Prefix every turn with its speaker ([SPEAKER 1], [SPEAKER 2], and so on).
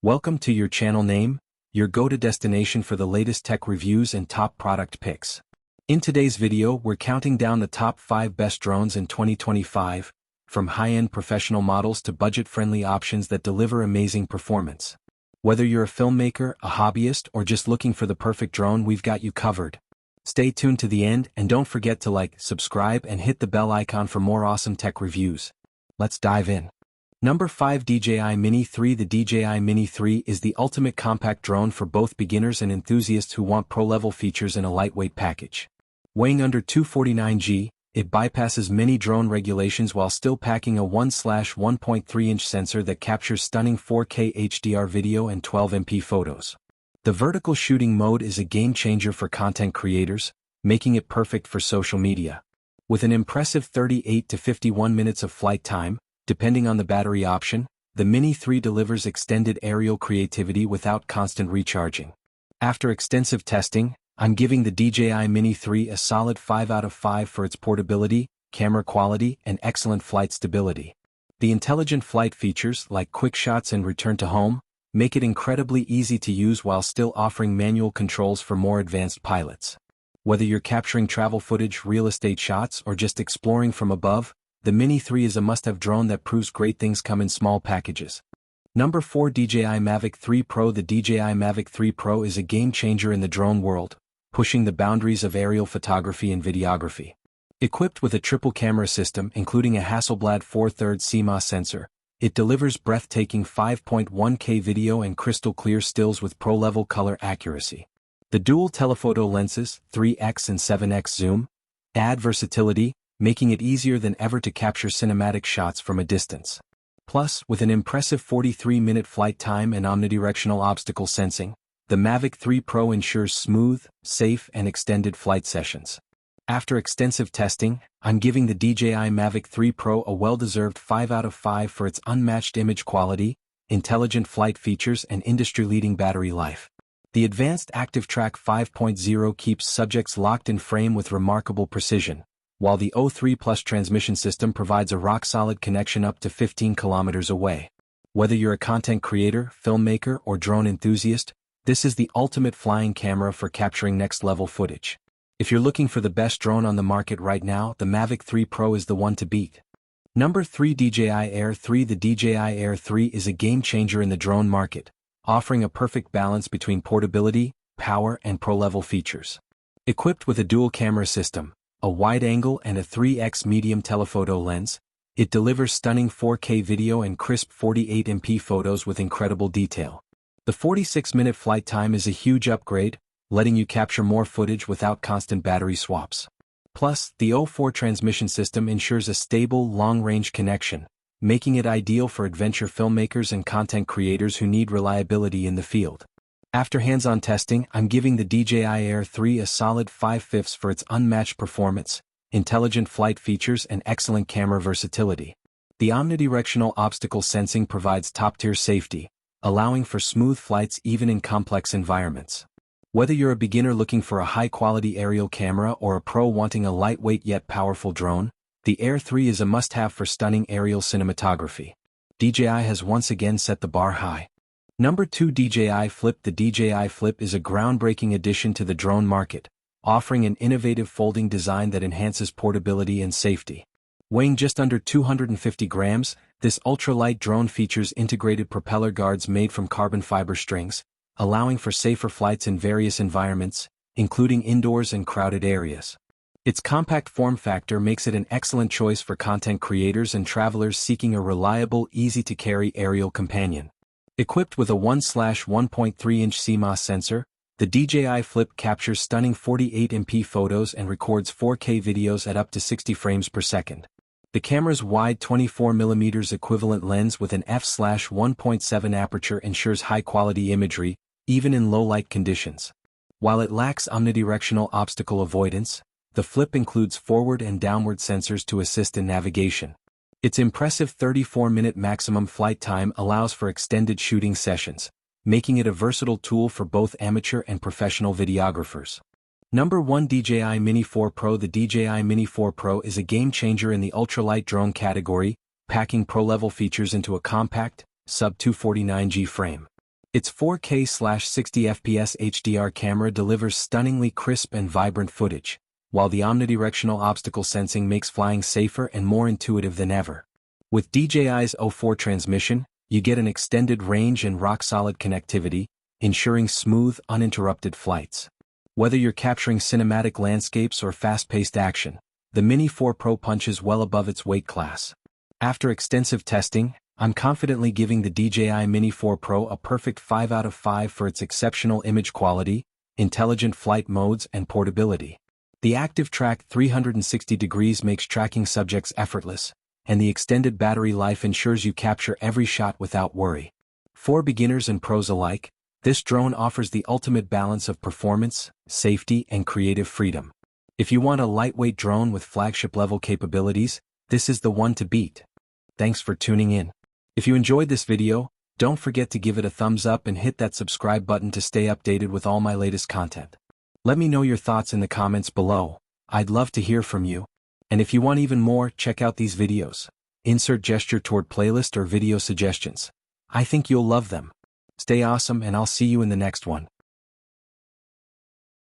[SPEAKER 1] Welcome to your channel name, your go-to destination for the latest tech reviews and top product picks. In today's video, we're counting down the top 5 best drones in 2025, from high-end professional models to budget-friendly options that deliver amazing performance. Whether you're a filmmaker, a hobbyist, or just looking for the perfect drone, we've got you covered. Stay tuned to the end and don't forget to like, subscribe, and hit the bell icon for more awesome tech reviews. Let's dive in. Number 5, DJI Mini 3. The DJI Mini 3 is the ultimate compact drone for both beginners and enthusiasts who want pro-level features in a lightweight package. Weighing under 249 g, it bypasses many drone regulations while still packing a 1/1.3-inch sensor that captures stunning 4K HDR video and 12MP photos. The vertical shooting mode is a game-changer for content creators, making it perfect for social media. With an impressive 38 to 51 minutes of flight time, depending on the battery option, the Mini 3 delivers extended aerial creativity without constant recharging. After extensive testing, I'm giving the DJI Mini 3 a solid 5 out of 5 for its portability, camera quality, and excellent flight stability. The intelligent flight features, like quick shots and return to home, make it incredibly easy to use while still offering manual controls for more advanced pilots. Whether you're capturing travel footage, real estate shots, or just exploring from above, the Mini 3 is a must-have drone that proves great things come in small packages. Number 4, DJI Mavic 3 Pro. The DJI Mavic 3 Pro is a game-changer in the drone world, pushing the boundaries of aerial photography and videography. Equipped with a triple camera system including a Hasselblad 4/3 CMOS sensor, it delivers breathtaking 5.1K video and crystal-clear stills with pro-level color accuracy. The dual telephoto lenses, 3x and 7x zoom, add versatility, making it easier than ever to capture cinematic shots from a distance. Plus, with an impressive 43-minute flight time and omnidirectional obstacle sensing, the Mavic 3 Pro ensures smooth, safe, and extended flight sessions. After extensive testing, I'm giving the DJI Mavic 3 Pro a well-deserved 5 out of 5 for its unmatched image quality, intelligent flight features, and industry-leading battery life. The advanced Active Track 5.0 keeps subjects locked in frame with remarkable precision, while the O3 Plus transmission system provides a rock-solid connection up to 15 kilometers away. Whether you're a content creator, filmmaker, or drone enthusiast, this is the ultimate flying camera for capturing next-level footage. If you're looking for the best drone on the market right now, the Mavic 3 Pro is the one to beat. Number 3, DJI Air 3. The DJI Air 3 is a game-changer in the drone market, offering a perfect balance between portability, power, and pro-level features. Equipped with a dual camera system, a wide-angle and a 3x medium telephoto lens, it delivers stunning 4K video and crisp 48MP photos with incredible detail. The 46-minute flight time is a huge upgrade, letting you capture more footage without constant battery swaps. Plus, the O4 transmission system ensures a stable, long-range connection, making it ideal for adventure filmmakers and content creators who need reliability in the field. After hands-on testing, I'm giving the DJI Air 3 a solid 5/5 for its unmatched performance, intelligent flight features, and excellent camera versatility. The omnidirectional obstacle sensing provides top-tier safety, allowing for smooth flights even in complex environments. Whether you're a beginner looking for a high-quality aerial camera or a pro wanting a lightweight yet powerful drone, the Air 3 is a must-have for stunning aerial cinematography. DJI has once again set the bar high. Number 2, DJI Flip. The DJI Flip is a groundbreaking addition to the drone market, offering an innovative folding design that enhances portability and safety. Weighing just under 250 grams, this ultralight drone features integrated propeller guards made from carbon fiber strings, allowing for safer flights in various environments, including indoors and crowded areas. Its compact form factor makes it an excellent choice for content creators and travelers seeking a reliable, easy-to-carry aerial companion. Equipped with a 1/1.3-inch CMOS sensor, the DJI Flip captures stunning 48MP photos and records 4K videos at up to 60 frames per second. The camera's wide 24mm equivalent lens with an f/1.7 aperture ensures high-quality imagery, even in low-light conditions. While it lacks omnidirectional obstacle avoidance, the Flip includes forward and downward sensors to assist in navigation. Its impressive 34-minute maximum flight time allows for extended shooting sessions, making it a versatile tool for both amateur and professional videographers. Number 1, DJI Mini 4 Pro. The DJI Mini 4 Pro is a game-changer in the ultralight drone category, packing pro-level features into a compact, sub-249G frame. Its 4K/60 FPS HDR camera delivers stunningly crisp and vibrant footage, while the omnidirectional obstacle sensing makes flying safer and more intuitive than ever. With DJI's O4 transmission, you get an extended range and rock-solid connectivity, ensuring smooth, uninterrupted flights. Whether you're capturing cinematic landscapes or fast-paced action, the Mini 4 Pro punches well above its weight class. After extensive testing, I'm confidently giving the DJI Mini 4 Pro a perfect 5 out of 5 for its exceptional image quality, intelligent flight modes, and portability. The Active Track 360 degrees makes tracking subjects effortless, and the extended battery life ensures you capture every shot without worry. For beginners and pros alike, this drone offers the ultimate balance of performance, safety, and creative freedom. If you want a lightweight drone with flagship-level capabilities, this is the one to beat. Thanks for tuning in. If you enjoyed this video, don't forget to give it a thumbs up and hit that subscribe button to stay updated with all my latest content. Let me know your thoughts in the comments below. I'd love to hear from you. And if you want even more, check out these videos. Insert gesture toward playlist or video suggestions. I think you'll love them. Stay awesome, and I'll see you in the next one.